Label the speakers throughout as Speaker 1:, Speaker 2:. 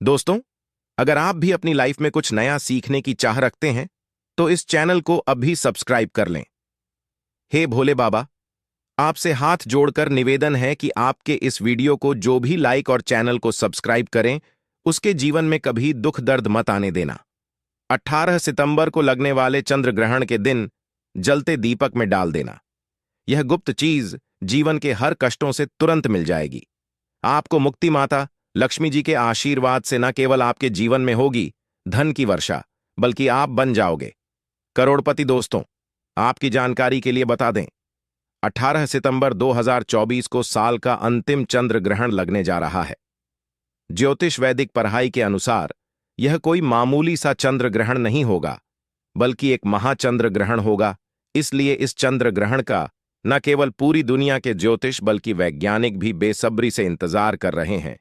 Speaker 1: दोस्तों, अगर आप भी अपनी लाइफ में कुछ नया सीखने की चाह रखते हैं तो इस चैनल को अभी सब्सक्राइब कर लें। हे भोले बाबा, आपसे हाथ जोड़कर निवेदन है कि आपके इस वीडियो को जो भी लाइक और चैनल को सब्सक्राइब करें, उसके जीवन में कभी दुख दर्द मत आने देना। 18 सितंबर को लगने वाले चंद्र ग्रहण के दिन जलते दीपक में डाल देना। यह गुप्त चीज जीवन के हर कष्टों से तुरंत मिल जाएगी। आपको मुक्ति माता लक्ष्मी जी के आशीर्वाद से न केवल आपके जीवन में होगी धन की वर्षा, बल्कि आप बन जाओगे करोड़पति। दोस्तों, आपकी जानकारी के लिए बता दें, 18 सितंबर 2024 को साल का अंतिम चंद्र ग्रहण लगने जा रहा है। ज्योतिष वैदिक पढ़ाई के अनुसार यह कोई मामूली सा चंद्र ग्रहण नहीं होगा, बल्कि एक महाचंद्र ग्रहण होगा। इसलिए इस चंद्र ग्रहण का न केवल पूरी दुनिया के ज्योतिष बल्कि वैज्ञानिक भी बेसब्री से इंतजार कर रहे हैं।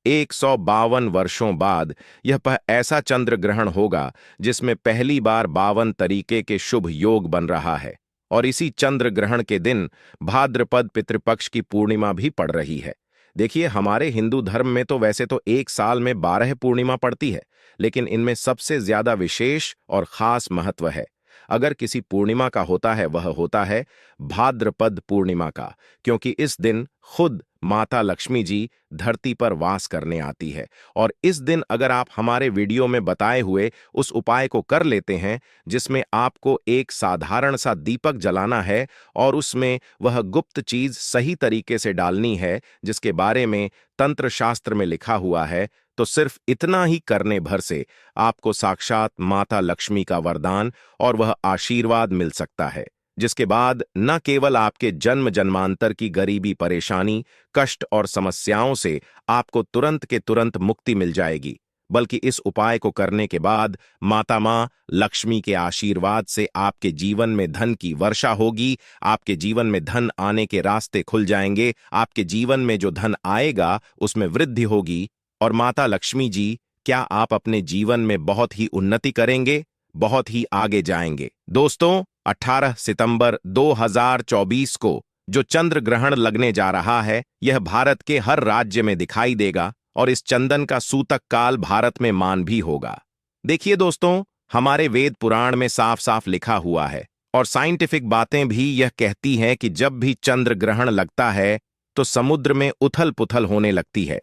Speaker 1: 152 वर्षों बाद यह ऐसा चंद्र ग्रहण होगा जिसमें पहली बार 52 तरीके के शुभ योग बन रहा है, और इसी चंद्र ग्रहण के दिन भाद्रपद पितृपक्ष की पूर्णिमा भी पड़ रही है। देखिए, हमारे हिंदू धर्म में तो वैसे तो एक साल में 12 पूर्णिमा पड़ती है, लेकिन इनमें सबसे ज्यादा विशेष और खास महत्व है। अगर किसी पूर्णिमा का होता है, वह होता है भाद्रपद पूर्णिमा का, क्योंकि इस दिन खुद माता लक्ष्मी जी धरती पर वास करने आती है। और इस दिन अगर आप हमारे वीडियो में बताए हुए उस उपाय को कर लेते हैं, जिसमें आपको एक साधारण सा दीपक जलाना है और उसमें वह गुप्त चीज सही तरीके से डालनी है जिसके बारे में तंत्र शास्त्र में लिखा हुआ है, तो सिर्फ इतना ही करने भर से आपको साक्षात माता लक्ष्मी का वरदान और वह आशीर्वाद मिल सकता है, जिसके बाद न केवल आपके जन्म जन्मांतर की गरीबी, परेशानी, कष्ट और समस्याओं से आपको तुरंत के तुरंत मुक्ति मिल जाएगी, बल्कि इस उपाय को करने के बाद माता मां लक्ष्मी के आशीर्वाद से आपके जीवन में धन की वर्षा होगी। आपके जीवन में धन आने के रास्ते खुल जाएंगे। आपके जीवन में जो धन आएगा उसमें वृद्धि होगी, और माता लक्ष्मी जी, क्या आप अपने जीवन में बहुत ही उन्नति करेंगे, बहुत ही आगे जाएंगे। दोस्तों, 18 सितंबर 2024 को जो चंद्र ग्रहण लगने जा रहा है, यह भारत के हर राज्य में दिखाई देगा, और इस चंदन का सूतक काल भारत में मान भी होगा। देखिए दोस्तों, हमारे वेद पुराण में साफ साफ लिखा हुआ है, और साइंटिफिक बातें भी यह कहती हैं कि जब भी चंद्र ग्रहण लगता है तो समुद्र में उथल पुथल होने लगती है।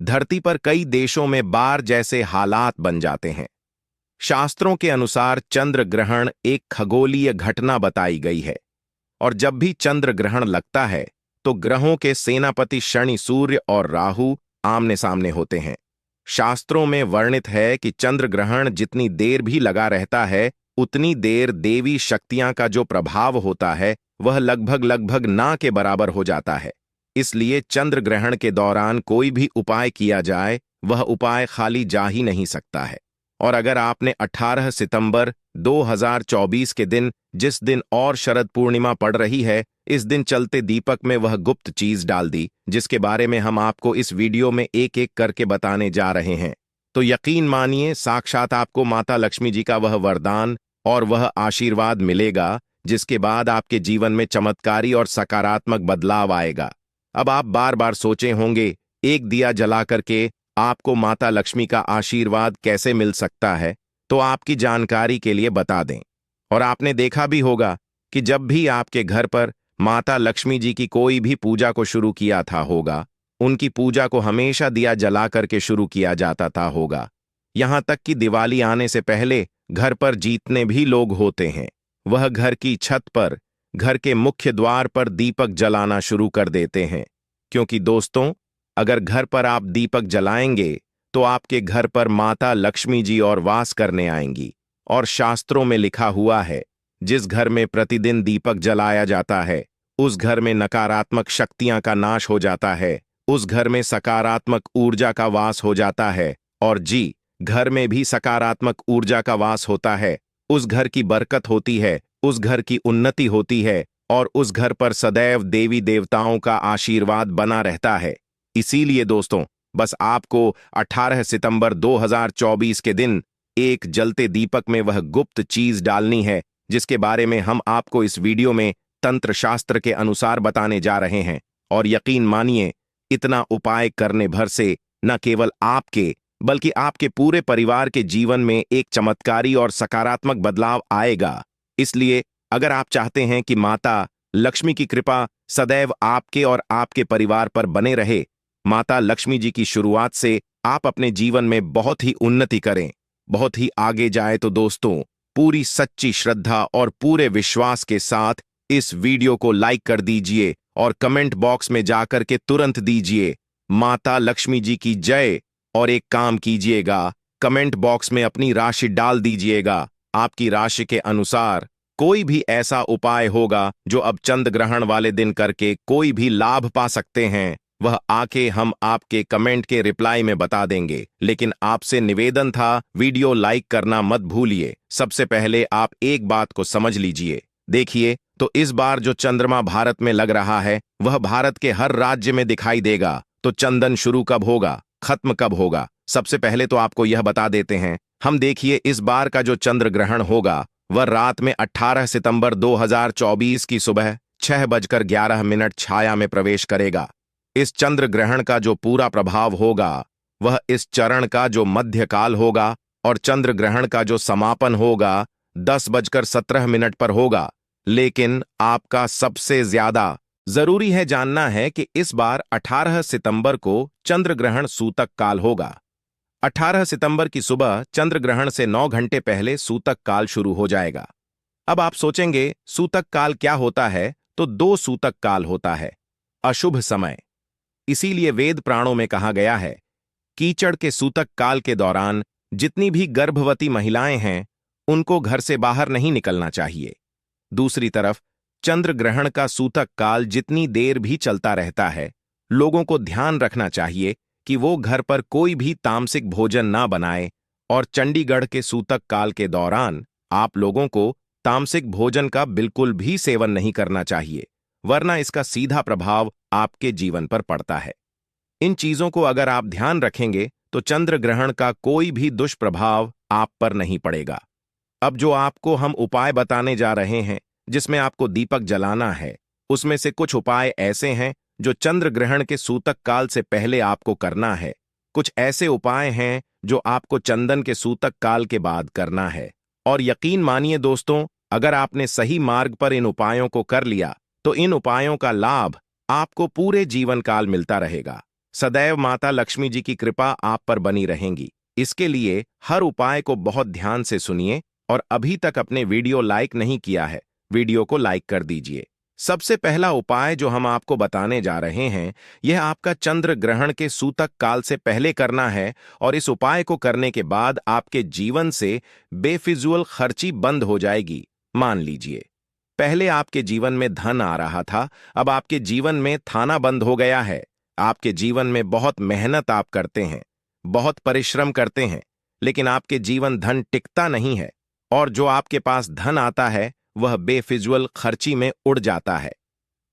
Speaker 1: धरती पर कई देशों में बाढ़ जैसे हालात बन जाते हैं। शास्त्रों के अनुसार चंद्र ग्रहण एक खगोलीय घटना बताई गई है, और जब भी चंद्र ग्रहण लगता है तो ग्रहों के सेनापति शनि, सूर्य और राहु आमने सामने होते हैं। शास्त्रों में वर्णित है कि चंद्र ग्रहण जितनी देर भी लगा रहता है, उतनी देर देवी शक्तियां का जो प्रभाव होता है वह लगभग लगभग ना के बराबर हो जाता है। इसलिए चंद्र ग्रहण के दौरान कोई भी उपाय किया जाए, वह उपाय खाली जा ही नहीं सकता है। और अगर आपने 18 सितंबर 2024 के दिन, जिस दिन और शरद पूर्णिमा पड़ रही है, इस दिन चलते दीपक में वह गुप्त चीज डाल दी, जिसके बारे में हम आपको इस वीडियो में एक एक करके बताने जा रहे हैं, तो यकीन मानिए साक्षात आपको माता लक्ष्मी जी का वह वरदान और वह आशीर्वाद मिलेगा, जिसके बाद आपके जीवन में चमत्कारी और सकारात्मक बदलाव आएगा। अब आप बार बार सोचे होंगे, एक दिया जला करके आपको माता लक्ष्मी का आशीर्वाद कैसे मिल सकता है, तो आपकी जानकारी के लिए बता दें। और आपने देखा भी होगा कि जब भी आपके घर पर माता लक्ष्मी जी की कोई भी पूजा को शुरू किया था होगा, उनकी पूजा को हमेशा दिया जला करके शुरू किया जाता था होगा। यहां तक कि दिवाली आने से पहले घर पर जितने भी लोग होते हैं, वह घर की छत पर, घर के मुख्य द्वार पर दीपक जलाना शुरू कर देते हैं, क्योंकि दोस्तों, अगर घर पर आप दीपक जलाएंगे तो आपके घर पर माता लक्ष्मी जी और वास करने आएंगी। और शास्त्रों में लिखा हुआ है, जिस घर में प्रतिदिन दीपक जलाया जाता है, उस घर में नकारात्मक शक्तियां का नाश हो जाता है, उस घर में सकारात्मक ऊर्जा का वास हो जाता है। और जी, घर में भी सकारात्मक ऊर्जा का वास होता है, उस घर की बरकत होती है, उस घर की उन्नति होती है, और उस घर पर सदैव देवी देवताओं का आशीर्वाद बना रहता है। इसीलिए दोस्तों, बस आपको 18 सितंबर 2024 के दिन एक जलते दीपक में वह गुप्त चीज डालनी है, जिसके बारे में हम आपको इस वीडियो में तंत्र शास्त्र के अनुसार बताने जा रहे हैं। और यकीन मानिए, इतना उपाय करने भर से न केवल आपके बल्कि आपके पूरे परिवार के जीवन में एक चमत्कारी और सकारात्मक बदलाव आएगा। इसलिए अगर आप चाहते हैं कि माता लक्ष्मी की कृपा सदैव आपके और आपके परिवार पर बने रहे, माता लक्ष्मी जी की शुरुआत से आप अपने जीवन में बहुत ही उन्नति करें, बहुत ही आगे जाए, तो दोस्तों पूरी सच्ची श्रद्धा और पूरे विश्वास के साथ इस वीडियो को लाइक कर दीजिए और कमेंट बॉक्स में जाकर के तुरंत दीजिए माता लक्ष्मी जी की जय। और एक काम कीजिएगा, कमेंट बॉक्स में अपनी राशि डाल दीजिएगा। आपकी राशि के अनुसार कोई भी ऐसा उपाय होगा जो अब चंद्र ग्रहण वाले दिन करके कोई भी लाभ पा सकते हैं, वह आके हम आपके कमेंट के रिप्लाई में बता देंगे। लेकिन आपसे निवेदन था, वीडियो लाइक करना मत भूलिए। सबसे पहले आप एक बात को समझ लीजिए। देखिए तो इस बार जो चंद्रमा भारत में लग रहा है वह भारत के हर राज्य में दिखाई देगा। तो चंदन शुरू कब होगा, खत्म कब होगा, सबसे पहले तो आपको यह बता देते हैं हम। देखिए इस बार का जो चंद्र ग्रहण होगा वह रात में 18 सितंबर 2024 की सुबह 6:11 छाया में प्रवेश करेगा। इस चंद्र ग्रहण का जो पूरा प्रभाव होगा वह इस चरण का जो मध्यकाल होगा और चंद्र ग्रहण का जो समापन होगा 10:17 पर होगा। लेकिन आपका सबसे ज्यादा जरूरी है जानना है कि इस बार 18 सितंबर को चंद्र ग्रहण सूतक काल होगा। 18 सितंबर की सुबह चंद्र ग्रहण से 9 घंटे पहले सूतक काल शुरू हो जाएगा। अब आप सोचेंगे सूतक काल क्या होता है, तो 2 सूतक काल होता है, अशुभ समय। इसीलिए वेद प्राणों में कहा गया है कीचड़ के सूतक काल के दौरान जितनी भी गर्भवती महिलाएं हैं उनको घर से बाहर नहीं निकलना चाहिए। दूसरी तरफ चंद्र ग्रहण का सूतक काल जितनी देर भी चलता रहता है, लोगों को ध्यान रखना चाहिए कि वो घर पर कोई भी तामसिक भोजन ना बनाए। और चंडीगढ़ के सूतक काल के दौरान आप लोगों को तामसिक भोजन का बिल्कुल भी सेवन नहीं करना चाहिए, वरना इसका सीधा प्रभाव आपके जीवन पर पड़ता है। इन चीजों को अगर आप ध्यान रखेंगे तो चंद्र ग्रहण का कोई भी दुष्प्रभाव आप पर नहीं पड़ेगा। अब जो आपको हम उपाय बताने जा रहे हैं जिसमें आपको दीपक जलाना है, उसमें से कुछ उपाय ऐसे हैं जो चंद्र ग्रहण के सूतक काल से पहले आपको करना है। कुछ ऐसे उपाय हैं जो आपको चंदन के सूतक काल के बाद करना है। और यकीन मानिए दोस्तों, अगर आपने सही मार्ग पर इन उपायों को कर लिया तो इन उपायों का लाभ आपको पूरे जीवन काल मिलता रहेगा। सदैव माता लक्ष्मी जी की कृपा आप पर बनी रहेगी। इसके लिए हर उपाय को बहुत ध्यान से सुनिए और अभी तक अपने वीडियो लाइक नहीं किया है, वीडियो को लाइक कर दीजिए। सबसे पहला उपाय जो हम आपको बताने जा रहे हैं यह आपका चंद्र ग्रहण के सूतक काल से पहले करना है। और इस उपाय को करने के बाद आपके जीवन से बेफिजूल खर्ची बंद हो जाएगी। मान लीजिए पहले आपके जीवन में धन आ रहा था, अब आपके जीवन में थाना बंद हो गया है। आपके जीवन में बहुत मेहनत आप करते हैं, बहुत परिश्रम करते हैं, लेकिन आपके जीवन धन टिकता नहीं है और जो आपके पास धन आता है वह बेफिजूल खर्ची में उड़ जाता है।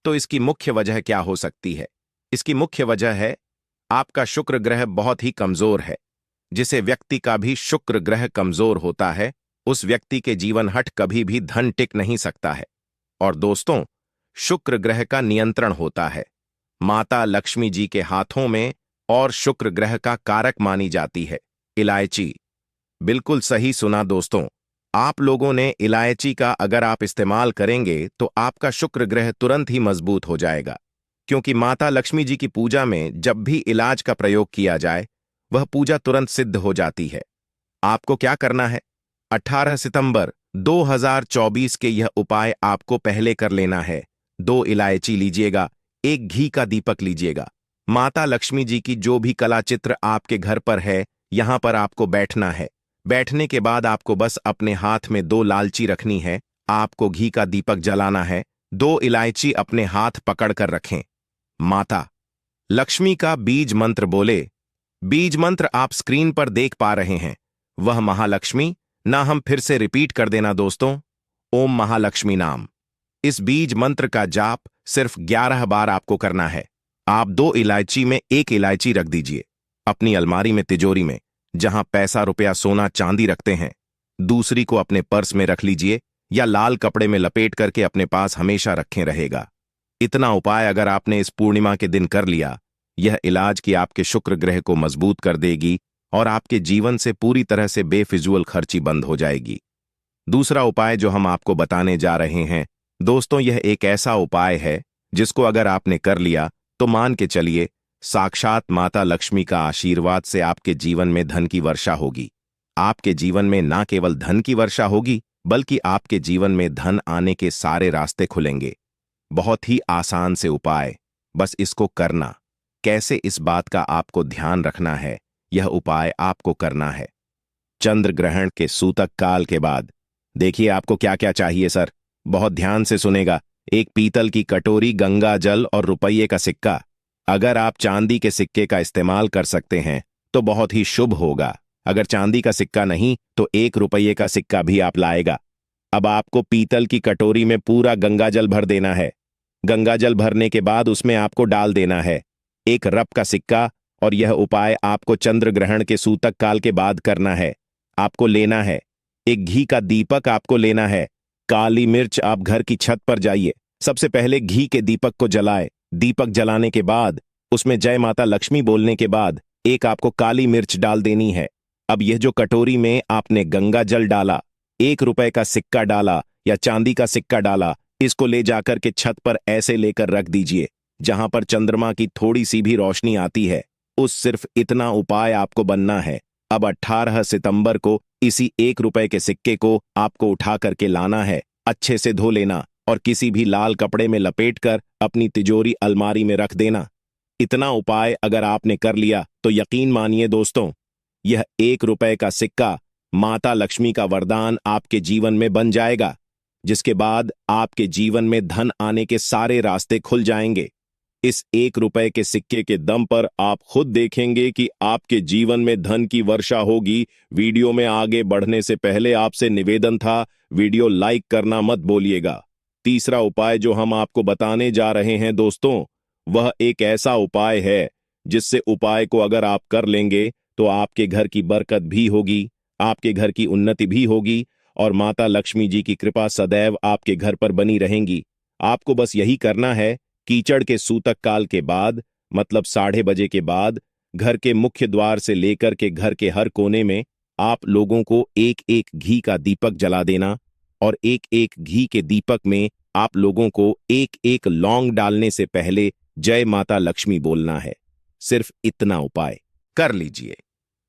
Speaker 1: तो इसकी मुख्य वजह क्या हो सकती है? इसकी मुख्य वजह है आपका शुक्र ग्रह बहुत ही कमजोर है। जिसे व्यक्ति का भी शुक्र ग्रह कमजोर होता है उस व्यक्ति के जीवन हट कभी भी धन टिक नहीं सकता है। और दोस्तों, शुक्र ग्रह का नियंत्रण होता है माता लक्ष्मी जी के हाथों में और शुक्र ग्रह का कारक मानी जाती है इलायची। बिल्कुल सही सुना दोस्तों, आप लोगों ने इलायची का अगर आप इस्तेमाल करेंगे तो आपका शुक्र ग्रह तुरंत ही मजबूत हो जाएगा। क्योंकि माता लक्ष्मी जी की पूजा में जब भी इलाज का प्रयोग किया जाए वह पूजा तुरंत सिद्ध हो जाती है। आपको क्या करना है, 18 सितंबर 2024 के यह उपाय आपको पहले कर लेना है। 2 इलायची लीजिएगा, 1 घी का दीपक लीजिएगा। माता लक्ष्मी जी की जो भी कला चित्र आपके घर पर है यहां पर आपको बैठना है। बैठने के बाद आपको बस अपने हाथ में 2 लालची रखनी है, आपको घी का दीपक जलाना है, 2 इलायची अपने हाथ पकड़ कर रखें। माता लक्ष्मी का बीज मंत्र बोले। बीज मंत्र आप स्क्रीन पर देख पा रहे हैं, वह महालक्ष्मी ना हम फिर से रिपीट कर देना दोस्तों, ओम महालक्ष्मी नाम। इस बीज मंत्र का जाप सिर्फ 11 बार आपको करना है। आप 2 इलायची में 1 इलायची रख दीजिए अपनी अलमारी में, तिजोरी में, जहां पैसा रुपया सोना चांदी रखते हैं। दूसरी को अपने पर्स में रख लीजिए या लाल कपड़े में लपेट करके अपने पास हमेशा रखे रहेगा। इतना उपाय अगर आपने इस पूर्णिमा के दिन कर लिया, यह इलाज की आपके शुक्र ग्रह को मजबूत कर देगी और आपके जीवन से पूरी तरह से बेफिजूल खर्ची बंद हो जाएगी। दूसरा उपाय जो हम आपको बताने जा रहे हैं दोस्तों, यह एक ऐसा उपाय है जिसको अगर आपने कर लिया तो मान के चलिए साक्षात माता लक्ष्मी का आशीर्वाद से आपके जीवन में धन की वर्षा होगी। आपके जीवन में ना केवल धन की वर्षा होगी बल्कि आपके जीवन में धन आने के सारे रास्ते खुलेंगे। बहुत ही आसान से उपाय, बस इसको करना। कैसे, इस बात का आपको ध्यान रखना है। यह उपाय आपको करना है चंद्र ग्रहण के सूतक काल के बाद। देखिए आपको क्या क्या चाहिए सर, बहुत ध्यान से सुनेगा। एक पीतल की कटोरी, गंगा जल और रुपये का सिक्का। अगर आप चांदी के सिक्के का इस्तेमाल कर सकते हैं तो बहुत ही शुभ होगा। अगर चांदी का सिक्का नहीं तो 1 रुपये का सिक्का भी आप लाएगा। अब आपको पीतल की कटोरी में पूरा गंगा जल भर देना है। गंगा जल भरने के बाद उसमें आपको डाल देना है 1 रप का सिक्का। और यह उपाय आपको चंद्र ग्रहण के सूतक काल के बाद करना है। आपको लेना है एक घी का दीपक, आपको लेना है काली मिर्च। आप घर की छत पर जाइए, सबसे पहले घी के दीपक को जलाए। दीपक जलाने के बाद उसमें जय माता लक्ष्मी बोलने के बाद एक आपको काली मिर्च डाल देनी है। अब यह जो कटोरी में आपने गंगा जल डाला, 1 रुपए का सिक्का डाला या चांदी का सिक्का डाला, इसको ले जाकर के छत पर ऐसे लेकर रख दीजिए जहां पर चंद्रमा की थोड़ी सी भी रोशनी आती है। उस सिर्फ इतना उपाय आपको बनना है। अब 18 सितंबर को इसी 1 रुपए के सिक्के को आपको उठा करके लाना है, अच्छे से धो लेना और किसी भी लाल कपड़े में लपेटकर अपनी तिजोरी अलमारी में रख देना। इतना उपाय अगर आपने कर लिया तो यकीन मानिए दोस्तों, यह 1 रुपए का सिक्का माता लक्ष्मी का वरदान आपके जीवन में बन जाएगा, जिसके बाद आपके जीवन में धन आने के सारे रास्ते खुल जाएंगे। इस 1 रुपए के सिक्के के दम पर आप खुद देखेंगे कि आपके जीवन में धन की वर्षा होगी। वीडियो में आगे बढ़ने से पहले आपसे निवेदन था, वीडियो लाइक करना मत भूलिएगा। तीसरा उपाय जो हम आपको बताने जा रहे हैं दोस्तों, वह एक ऐसा उपाय है जिससे उपाय को अगर आप कर लेंगे तो आपके घर की बरकत भी होगी, आपके घर की उन्नति भी होगी और माता लक्ष्मी जी की कृपा सदैव आपके घर पर बनी रहेंगी। आपको बस यही करना है, कीचड़ के सूतक काल के बाद मतलब 6:30 के बाद घर के मुख्य द्वार से लेकर के घर के हर कोने में आप लोगों को 1-1 घी का दीपक जला देना और 1-1 घी के दीपक में आप लोगों को 1-1 लौंग डालने से पहले जय माता लक्ष्मी बोलना है। सिर्फ इतना उपाय कर लीजिए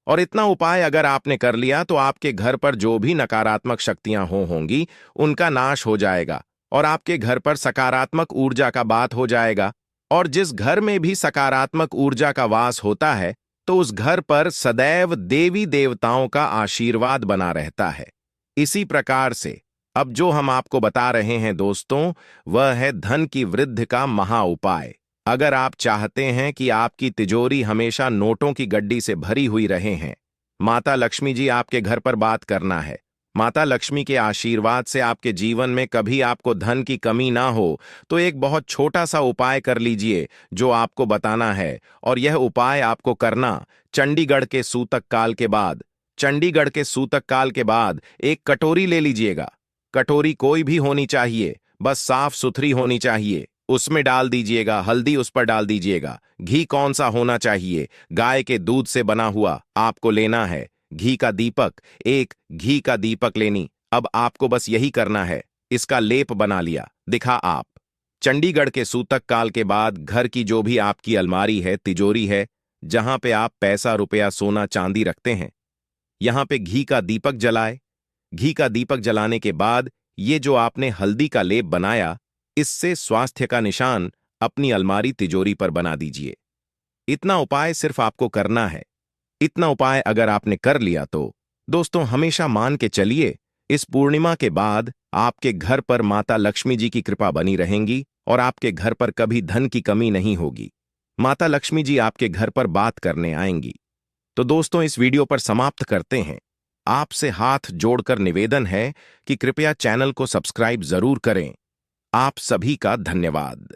Speaker 1: और इतना उपाय अगर आपने कर लिया तो आपके घर पर जो भी नकारात्मक शक्तियां होंगी उनका नाश हो जाएगा और आपके घर पर सकारात्मक ऊर्जा का बात हो जाएगा। और जिस घर में भी सकारात्मक ऊर्जा का वास होता है तो उस घर पर सदैव देवी देवताओं का आशीर्वाद बना रहता है। इसी प्रकार से अब जो हम आपको बता रहे हैं दोस्तों, वह है धन की वृद्धि का महा उपाय। अगर आप चाहते हैं कि आपकी तिजोरी हमेशा नोटों की गड्डी से भरी हुई रहे हैं, माता लक्ष्मी जी आपके घर पर बात करना है, माता लक्ष्मी के आशीर्वाद से आपके जीवन में कभी आपको धन की कमी ना हो, तो एक बहुत छोटा सा उपाय कर लीजिए जो आपको बताना है। और यह उपाय आपको करना चंडीगढ़ के सूतक काल के बाद। चंडीगढ़ के सूतक काल के बाद एक कटोरी ले लीजिएगा। कटोरी कोई भी होनी चाहिए, बस साफ सुथरी होनी चाहिए। उसमें डाल दीजिएगा हल्दी, उस पर डाल दीजिएगा घी। कौन सा होना चाहिए? गाय के दूध से बना हुआ आपको लेना है। घी का दीपक, 1 घी का दीपक लेनी। अब आपको बस यही करना है, इसका लेप बना लिया, दिखा आप। चंडीगढ़ के सूतक काल के बाद घर की जो भी आपकी अलमारी है, तिजोरी है, जहां पे आप पैसा रुपया सोना चांदी रखते हैं, यहां पे घी का दीपक जलाए। घी का दीपक जलाने के बाद ये जो आपने हल्दी का लेप बनाया, इससे स्वास्थ्य का निशान अपनी अलमारी तिजोरी पर बना दीजिए। इतना उपाय सिर्फ आपको करना है। इतना उपाय अगर आपने कर लिया तो दोस्तों हमेशा मान के चलिए, इस पूर्णिमा के बाद आपके घर पर माता लक्ष्मी जी की कृपा बनी रहेंगी और आपके घर पर कभी धन की कमी नहीं होगी। माता लक्ष्मी जी आपके घर पर बात करने आएंगी। तो दोस्तों इस वीडियो पर समाप्त करते हैं। आपसे हाथ जोड़कर निवेदन है कि कृपया चैनल को सब्सक्राइब जरूर करें। आप सभी का धन्यवाद।